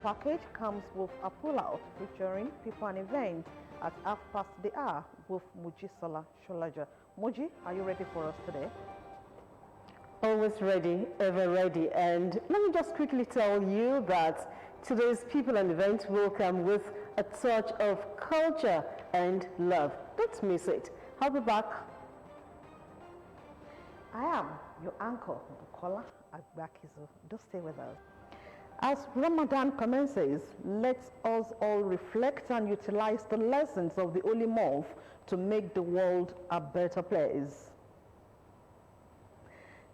package comes with a pull-out featuring people and event at 1:30 with Mojisola Sholaja. Moji, are you ready for us today? Always ready, ever ready. And let me just quickly tell you that today's people and event will come with a touch of culture and love. Don't miss it. I'll be back. I am your uncle, Bukola Agbakizu. Do stay with us. As Ramadan commences, let us all reflect and utilize the lessons of the holy month to make the world a better place.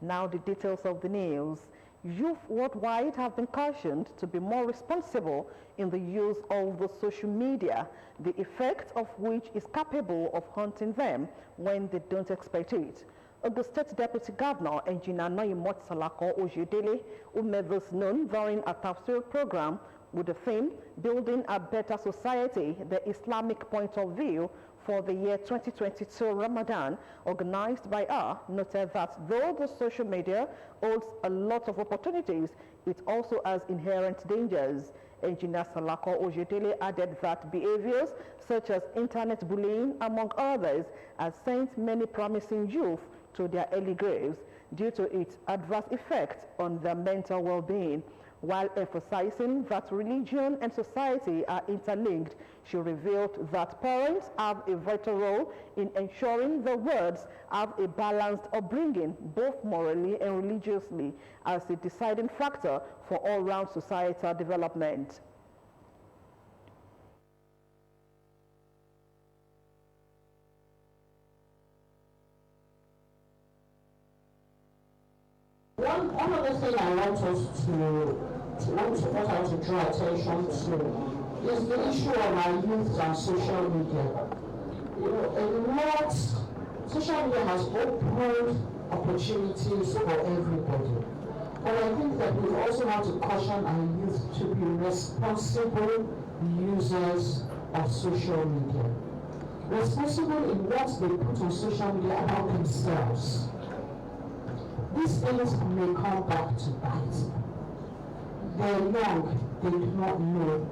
Now the details of the news. Youth worldwide have been cautioned to be more responsible in the use of the social media, the effect of which is capable of haunting them when they don't expect it. The State Deputy Governor, Engineer Noyimot Salako Ojedele, who made this known during a tafsir program with the theme, Building a Better Society, the Islamic Point of View for the year 2022 Ramadan, organized by her, noted that though the social media holds a lot of opportunities, it also has inherent dangers. Engineer Salako Ojedele added that behaviors such as internet bullying, among others, has sent many promising youth to their early graves due to its adverse effect on their mental well-being. While emphasizing that religion and society are interlinked, she revealed that parents have a vital role in ensuring the words have a balanced upbringing, both morally and religiously, as a deciding factor for all-round societal development. One other thing I want us what I want to draw attention to is the issue of our youth and social media. You know, social media has opened opportunities for everybody. But I think that we also have to caution our youth to be responsible users of social media. Responsible in what they put on social media about themselves. These things may come back to bite. They're young, they do not know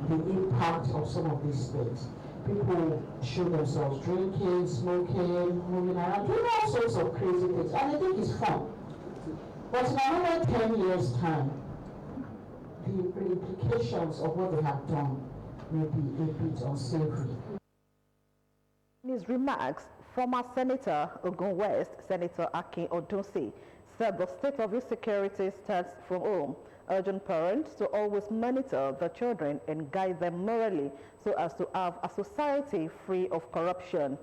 the impact of some of these things. People show themselves drinking, smoking, moving around, doing all sorts of crazy things, and they think it's fun. But in another 10 years' time, the implications of what they have done may be a bit unsavory. In his remarks, former Senator Ogun West, Senator Akin Odunsi, said the state of insecurity starts from home, urging parents to always monitor their children and guide them morally so as to have a society free of corruption.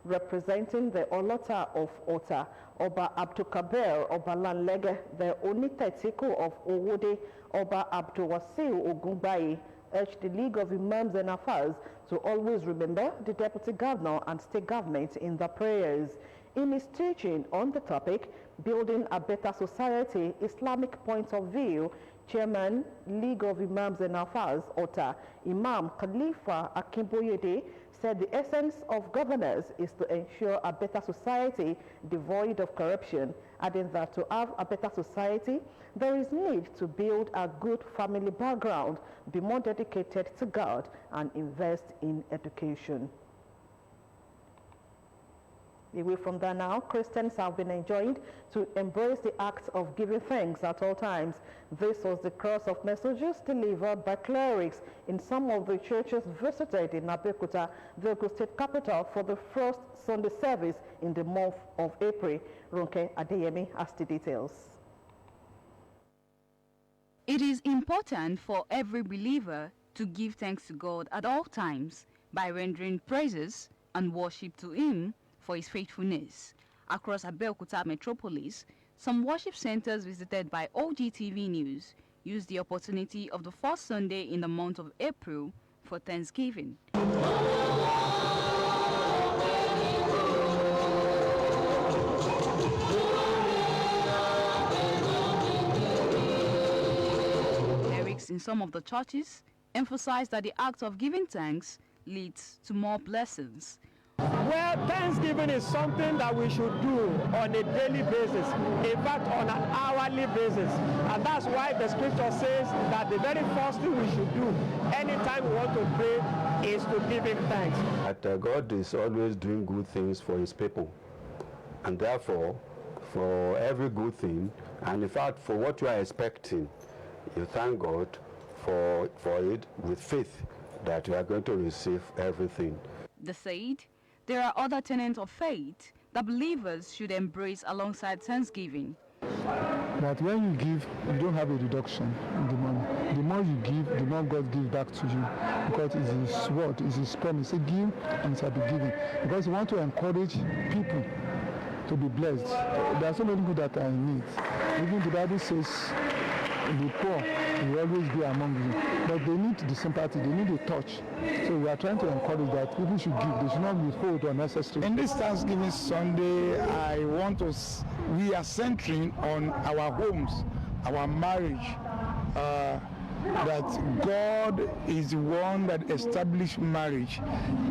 Representing the Olota of Ota, Oba Abdukabir Obalanlege, the Onitetiku of Owode, Oba Abdulwasiu Ogunbayi, urged the League of Imams and Affairs to always remember the Deputy Governor and State Government in their prayers. In his teaching on the topic, Building a Better Society, Islamic Point of View, Chairman, League of Imams and Affairs, OTA, Imam Khalifa Akimboyede, said the essence of governance is to ensure a better society devoid of corruption, adding that to have a better society, there is need to build a good family background, be more dedicated to God, and invest in education. Away from that now, Christians have been enjoined to embrace the act of giving thanks at all times. This was the cross of messages delivered by clerics in some of the churches visited in Abeokuta, the Ogun State capital, for the first Sunday service in the month of April. Ronke Adeyemi has the details. It is important for every believer to give thanks to God at all times by rendering praises and worship to Him for His faithfulness. Across Abeokuta metropolis, some worship centers visited by OGTV News used the opportunity of the first Sunday in the month of April for Thanksgiving. Clerics in some of the churches emphasized that the act of giving thanks leads to more blessings. Well, Thanksgiving is something that we should do on a daily basis, in fact on an hourly basis. And that's why the scripture says that the very first thing we should do anytime we want to pray is to give him thanks. That God is always doing good things for his people. And therefore, for every good thing, and in fact for what you are expecting, you thank God for it with faith that you are going to receive everything. They said there are other tenets of faith that believers should embrace alongside Thanksgiving. That when you give, you don't have a reduction in the money. The more you give, the more God gives back to you. Because it's his word, it's his promise. Say, give and it shall be given. Because you want to encourage people to be blessed. There are so many people that are in need. Even the Bible says, the poor will always be among you. But they need the sympathy, they need a touch. So we are trying to encourage that people should give. They should not withhold unnecessary. In this Thanksgiving Sunday, we are centering on our homes, our marriage, that God is the one that established marriage.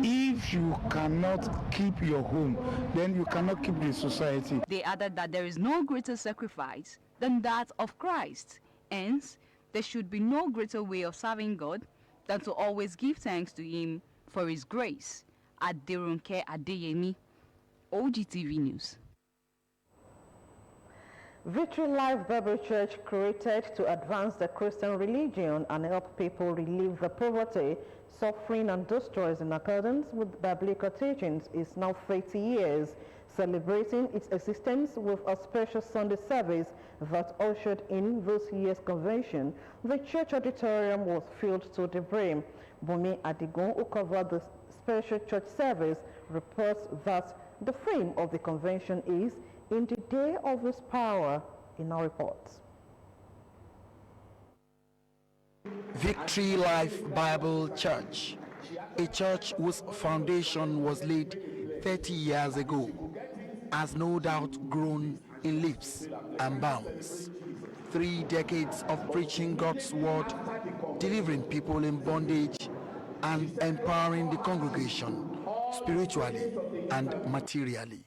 If you cannot keep your home, then you cannot keep the society. They added that there is no greater sacrifice than that of Christ. Hence, there should be no greater way of serving God than to always give thanks to him for his grace. Aderonke Adeyemi, OGTV News. Victory Life Bible Church, created to advance the Christian religion and help people relieve the poverty, suffering and distress in accordance with biblical teachings, is now 30 years, celebrating its existence with a special Sunday service that ushered in this year's convention. The church auditorium was filled to the brim. Bumi Adigun, who covered the special church service, reports that the theme of the convention is "In the Day of His Power" in our reports. Victory Life Bible Church, a church whose foundation was laid 30 years ago, has no doubt grown in leaps and bounds. 3 decades of preaching God's word, delivering people in bondage, and empowering the congregation spiritually and materially.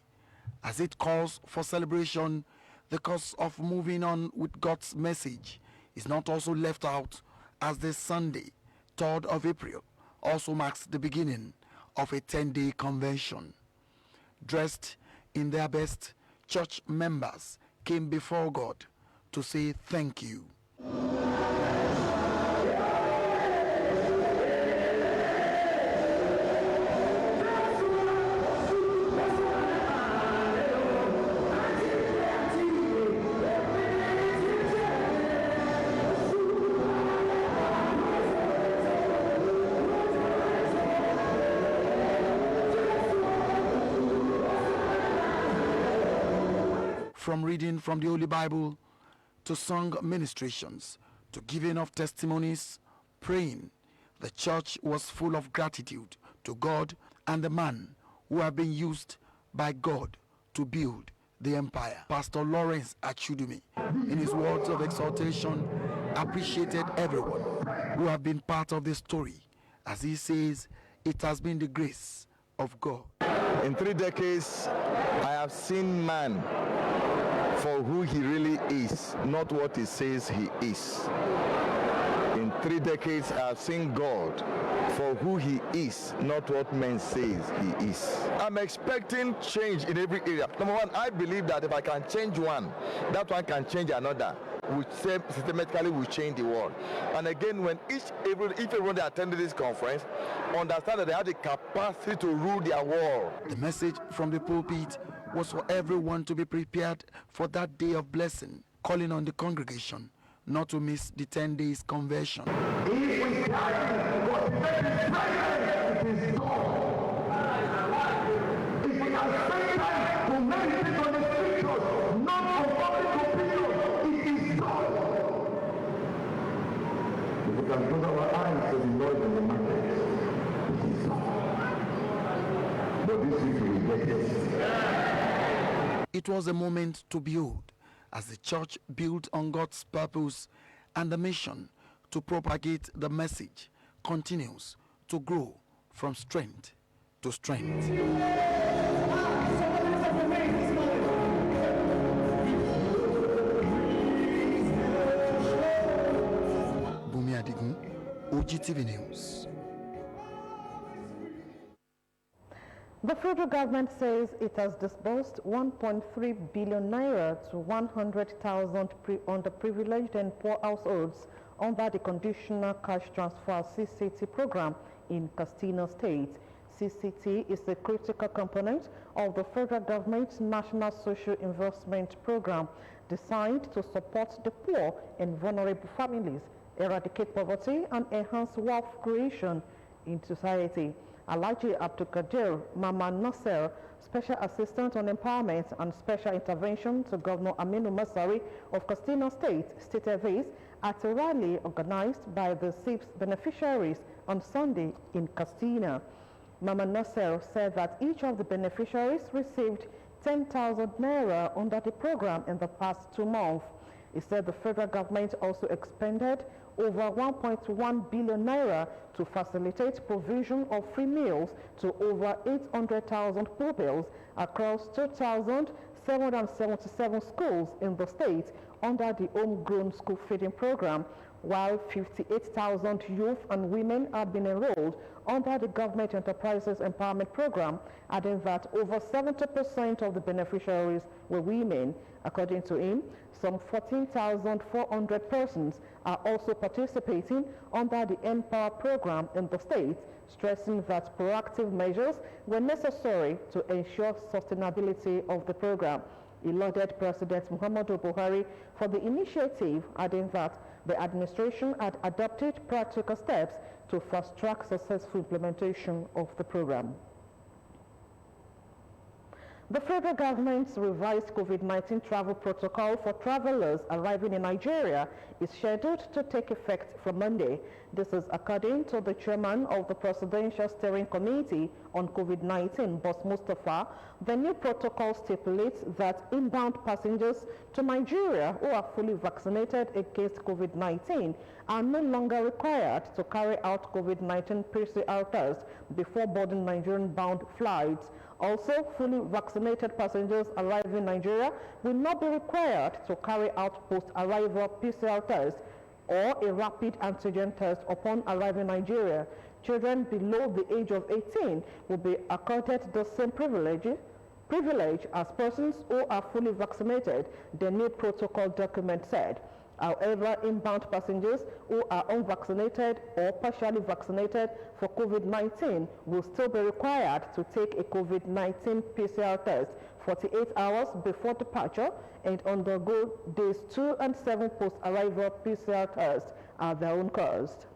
As it calls for celebration, the cause of moving on with God's message is not also left out, as this Sunday, 3rd of April, also marks the beginning of a 10-day convention. Dressed in their best, church members came before God to say thank you. From reading from the Holy Bible, to song ministrations, to giving of testimonies, praying, the church was full of gratitude to God and the man who have been used by God to build the empire. Pastor Lawrence Achudumi, in his words of exhortation, appreciated everyone who have been part of this story. As he says, it has been the grace of God. In 3 decades, I have seen man for who he really is, not what he says he is. In 3 decades, I have seen God for who he is, not what men says he is. I'm expecting change in every area. Number one, I believe that if I can change one, that one can change another, which systematically will change the world. And again, if everyone that attended this conference understand that they have the capacity to rule their world. The message from the pulpit was for everyone to be prepared for that day of blessing, calling on the congregation not to miss the 10 days conversion. If we die, God it is gone. If we can spend time to meditate on the scriptures, not on public opinion, it is gone. If we can close our eyes to the Lord in the market, it is gone. But this week we will get it. It was a moment to behold, as the church built on God's purpose, and the mission to propagate the message continues to grow from strength to strength. Bumi Adigun, OGTV News. The federal government says it has disbursed 1.3 billion naira to 100,000 underprivileged and poor households under the Conditional Cash Transfer CCT program in Katsina State. CCT is a critical component of the federal government's National Social Investment Program designed to support the poor and vulnerable families, eradicate poverty, and enhance wealth creation in society. Alhaji Abdulkadir Mama Nasser, Special Assistant on Empowerment and Special Intervention to Governor Aminu Masari of Katsina State, stated this at a rally organized by the SIP's beneficiaries on Sunday in Katsina. Mama Nasser said that each of the beneficiaries received 10,000 naira under the program in the past 2 months. He said the federal government also expended over 1.1 billion naira to facilitate provision of free meals to over 800,000 pupils across 2,777 schools in the state under the homegrown school feeding program, while 58,000 youth and women have been enrolled under the Government Enterprises Empowerment Program, adding that over 70% of the beneficiaries were women. According to him, some 14,400 persons are also participating under the Empower program in the state, stressing that proactive measures were necessary to ensure sustainability of the program. He lauded President Muhammadu Buhari for the initiative, adding that the administration had adopted practical steps to fast-track successful implementation of the program. The federal government's revised COVID-19 travel protocol for travelers arriving in Nigeria is scheduled to take effect from Monday. This is according to the chairman of the Presidential Steering Committee on COVID-19, Boss Mustafa. The new protocol stipulates that inbound passengers to Nigeria who are fully vaccinated against COVID-19 are no longer required to carry out COVID-19 PCR tests before boarding Nigerian-bound flights. Also, fully vaccinated passengers arriving in Nigeria will not be required to carry out post-arrival PCR tests or a rapid antigen test upon arriving in Nigeria. Children below the age of 18 will be accorded the same privilege as persons who are fully vaccinated, the new protocol document said. However, inbound passengers who are unvaccinated or partially vaccinated for COVID-19 will still be required to take a COVID-19 PCR test 48 hours before departure and undergo days 2 and 7 post-arrival PCR tests at their own cost.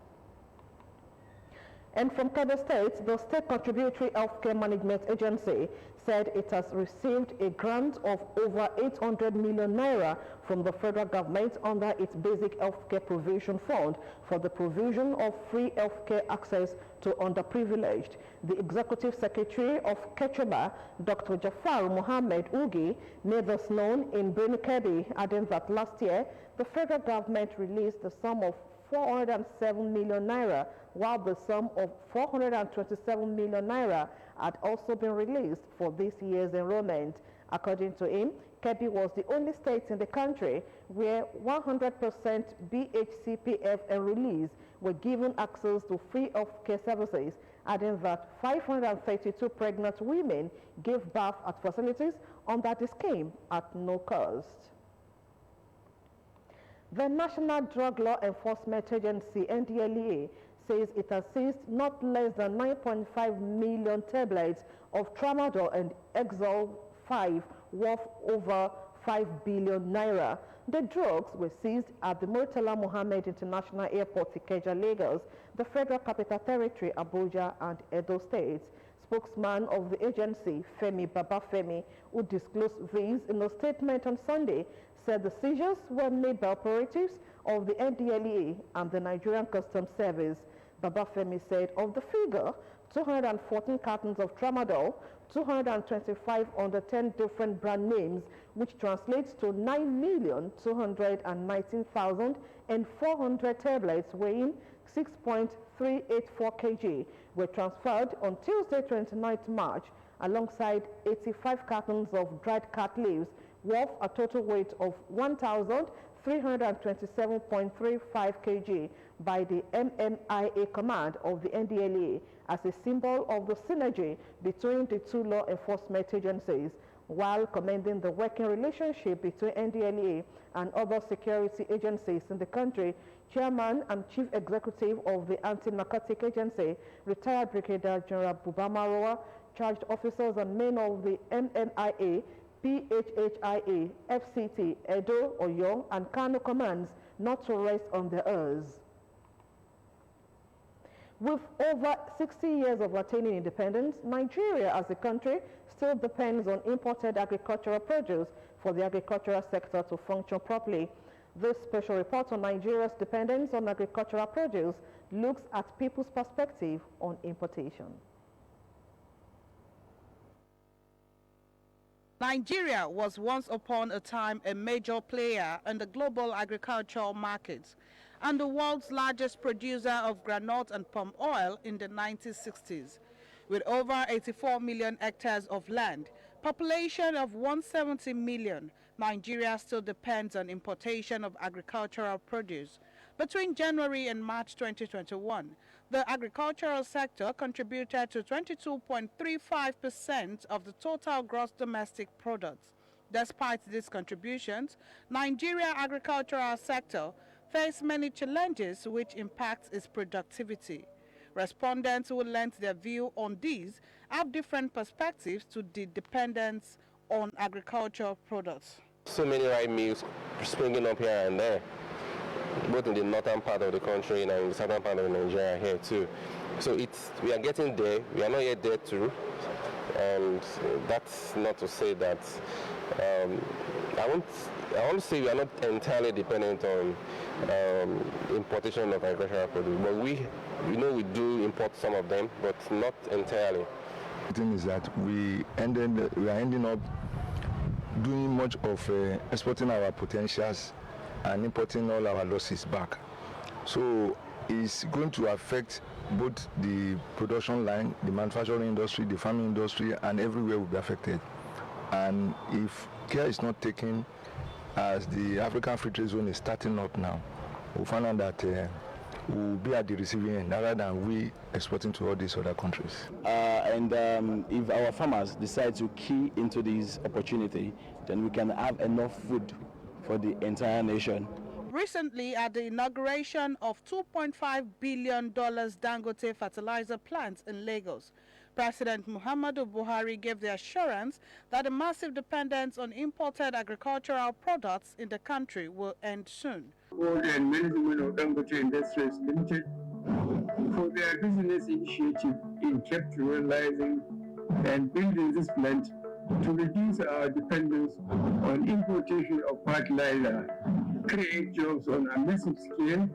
And from Kebbi State, the State Contributory Healthcare Management Agency said it has received a grant of over 800 million naira from the federal government under its Basic Healthcare Provision Fund for the provision of free healthcare access to underprivileged. The Executive Secretary of Kecheba, Dr. Jafar Mohammed Ugi, made this known in Birni Kebbi, adding that last year the federal government released the sum of 407 million naira, while the sum of 427 million naira had also been released for this year's enrollment. According to him, Kebbi was the only state in the country where 100% BHCPF enrollees were given access to free healthcare services, adding that 532 pregnant women gave birth at facilities under the scheme at no cost. The National Drug Law Enforcement Agency, NDLEA, says it has seized not less than 9.5 million tablets of tramadol and Exol 5 worth over 5 billion naira. The drugs were seized at the Murtala Mohammed International Airport, Ikeja, Lagos, the Federal Capital Territory, Abuja, and Edo States. Spokesman of the agency, Femi Babafemi, who disclosed these in a statement on Sunday, said the seizures were made by operatives of the NDLEA and the Nigerian Customs Service. Babafemi said of the figure, 214 cartons of tramadol, 225 under 10 different brand names, which translates to 9,219,400 tablets weighing 6.384 kg were transferred on Tuesday, 29th March, alongside 85 cartons of dried cat leaves worth a total weight of 1,327.35 kg by the MMIA command of the NDLEA as a symbol of the synergy between the two law enforcement agencies, while commending the working relationship between NDLEA and other security agencies in the country. Chairman and Chief Executive of the Anti-Narcotic Agency, retired Brigadier General Buba Marowa, charged officers and men of the MMIA, PHHIA, FCT, Edo, Oyo, and Kano commands not to rest on their oars. With over 60 years of attaining independence, Nigeria as a country still depends on imported agricultural produce for the agricultural sector to function properly. This special report on Nigeria's dependence on agricultural produce looks at people's perspective on importation. Nigeria was once upon a time a major player in the global agricultural markets and the world's largest producer of groundnut and palm oil in the 1960s. With over 84 million hectares of land, population of 170 million, Nigeria still depends on importation of agricultural produce. Between January and March 2021, the agricultural sector contributed to 22.35% of the total gross domestic product. Despite these contributions, Nigeria agricultural sector faces many challenges which impact its productivity. Respondents who lent their view on these have different perspectives to the dependence on agricultural products. So many rice mills springing up here and there, both in the northern part of the country and in the southern part of Nigeria here too. So we are getting there. We are not yet there too. And that's not to say that I want to say we are not entirely dependent on importation of agricultural produce, but we do import some of them, but not entirely. The thing is that we are ending up doing much of exporting our potentials and importing all our losses back. So it's going to affect both the production line, the manufacturing industry, the farming industry, and everywhere will be affected. And if care is not taken, as the African Free Trade Zone is starting up now, we'll find out that we'll be at the receiving end rather than we exporting to all these other countries. If our farmers decide to key into this opportunity, then we can have enough food for the entire nation. Recently, at the inauguration of $2.5 billion Dangote fertilizer plant in Lagos, President Muhammadu Buhari gave the assurance that the massive dependence on imported agricultural products in the country will end soon. Board and management of Dangote Industries Limited for their business initiative in capitalizing and building this plant to reduce our dependence on importation of fertilizer, create jobs on a massive scale,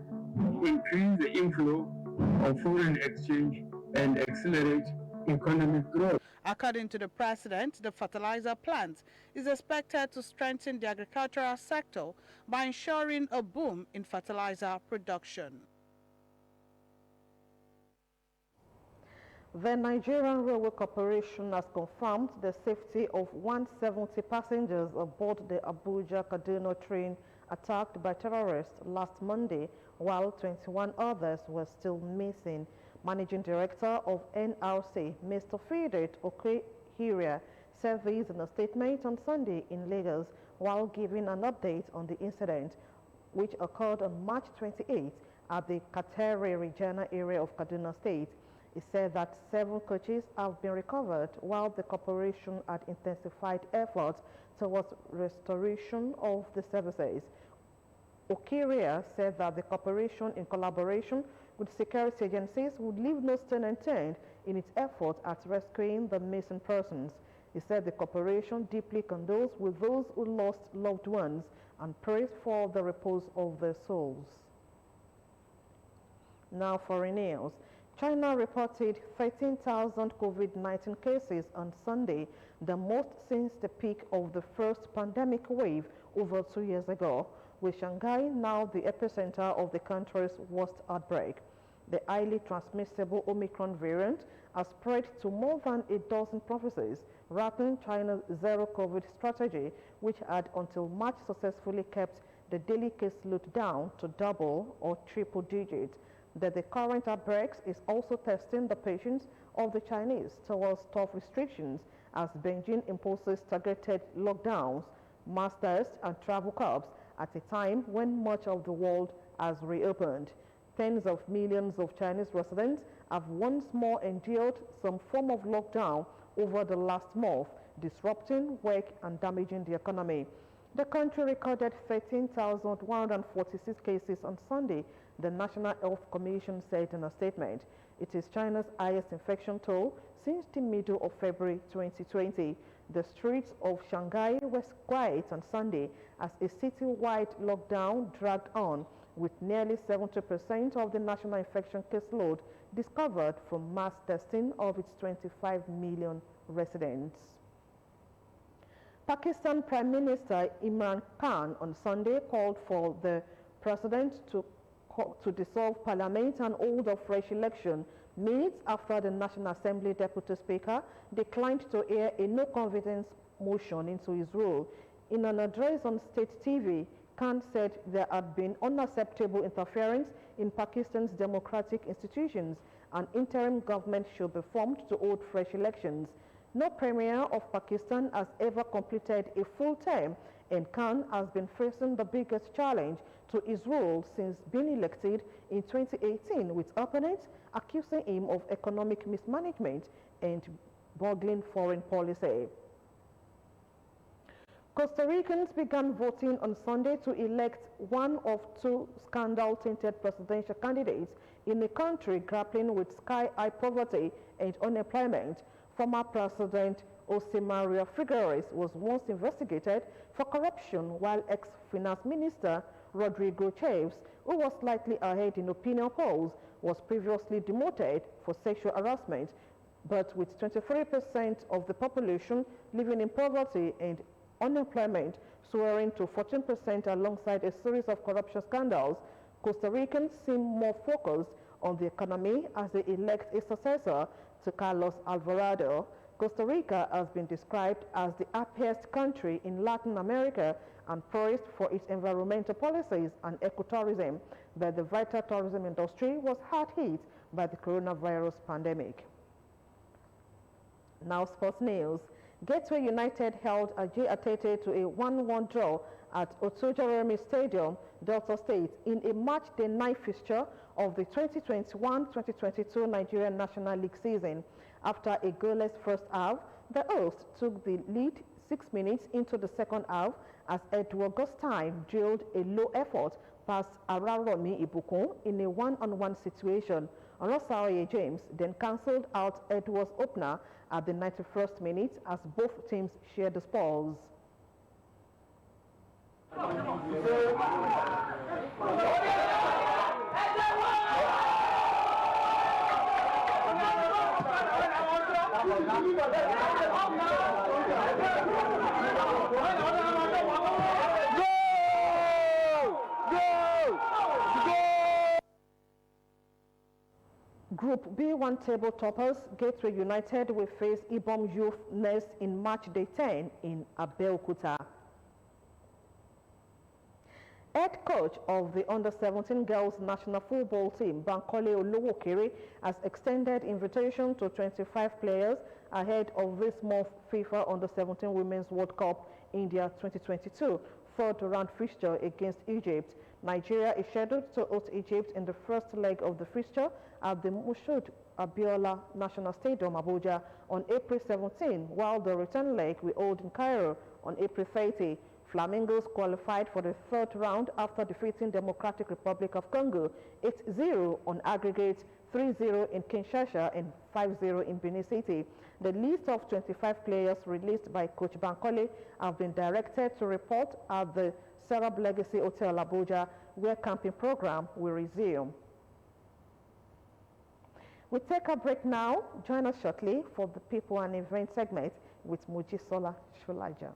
increase the inflow of foreign exchange, and accelerate economic growth. According to the president, the fertilizer plant is expected to strengthen the agricultural sector by ensuring a boom in fertilizer production. The Nigerian Railway Corporation has confirmed the safety of 170 passengers aboard the Abuja-Kaduna train attacked by terrorists last Monday, while 21 others were still missing. Managing Director of NRC, Mr. Fidet Okehiria, said this in a statement on Sunday in Lagos while giving an update on the incident, which occurred on March 28 at the Katere Regina area of Kaduna State. He said that 7 coaches have been recovered while the corporation had intensified efforts towards restoration of the services. Okehiria said that the corporation, in collaboration with security agencies, would leave no stone unturned in its efforts at rescuing the missing persons. He said the corporation deeply condoles with those who lost loved ones and prays for the repose of their souls. Now foreign news. China reported 13,000 COVID-19 cases on Sunday, the most since the peak of the first pandemic wave over 2 years ago, with Shanghai now the epicenter of the country's worst outbreak. The highly transmissible Omicron variant has spread to more than a dozen provinces, wrapping China's zero-COVID strategy, which had until March successfully kept the daily caseload down to double or triple digits. That the current outbreak is also testing the patience of the Chinese towards tough restrictions as Beijing imposes targeted lockdowns, mass tests and travel curbs at a time when much of the world has reopened. Tens of millions of Chinese residents have once more endured some form of lockdown over the last month, disrupting work and damaging the economy. The country recorded 13,146 cases on Sunday, the National Health Commission said in a statement. It is China's highest infection toll since the middle of February 2020. The streets of Shanghai were quiet on Sunday as a city-wide lockdown dragged on, with nearly 70% of the national infection caseload discovered from mass testing of its 25 million residents. Pakistan Prime Minister Imran Khan on Sunday called for the president to dissolve parliament and hold a fresh election minutes after the National Assembly Deputy Speaker declined to hear a no-confidence motion into his rule. In an address on state TV, Khan said there had been unacceptable interference in Pakistan's democratic institutions and interim government should be formed to hold fresh elections. No premier of Pakistan has ever completed a full term, and Khan has been facing the biggest challenge to his rule since being elected in 2018, with opponents accusing him of economic mismanagement and boggling foreign policy. Costa Ricans began voting on Sunday to elect one of two scandal-tainted presidential candidates in a country grappling with sky-high poverty and unemployment. Former President Jose Maria Figueres was once investigated for corruption, while ex-finance minister Rodrigo Chaves, who was slightly ahead in opinion polls, was previously demoted for sexual harassment. But with 23% of the population living in poverty and unemployment soaring to 14% alongside a series of corruption scandals, Costa Ricans seem more focused on the economy as they elect a successor to Carlos Alvarado. Costa Rica has been described as the happiest country in Latin America and praised for its environmental policies and ecotourism, but the vital tourism industry was hard hit by the coronavirus pandemic. Now sports news. Gateway United held Ajay Atete to a 1-1 draw at Otojaremi Stadium, Delta State, in a match-day 9 fixture of the 2021-2022 Nigerian National League season. After a goalless first half, the hosts took the lead 6 minutes into the second half as Edward Gostine drilled a low-effort past Araromi Ibukun in a one-on-one situation. Rosaoye James then cancelled out Edward's opener at the 91st minute as both teams shared the spoils. Group B1 table toppers Gateway United will face Ibom Youth next in match day 10 in Abeokuta. Head coach of the under-17 girls national football team, Bankole Olowokere, has extended invitation to 25 players ahead of this month's FIFA under-17 Women's World Cup India 2022 third-round fixture against Egypt. Nigeria is scheduled to host Egypt in the first leg of the fixture at the Moshood Abiola National Stadium, Abuja, on April 17, while the return leg will hold in Cairo on April 30. Flamingos qualified for the third round after defeating Democratic Republic of Congo 8-0 on aggregate, 3-0 in Kinshasa and 5-0 in Benin City. The list of 25 players released by Coach Bankole have been directed to report at the Serap Legacy Hotel Abuja, where camping program will resume. We take a break now. Join us shortly for the People and Event segment with Mojisola Shulaja.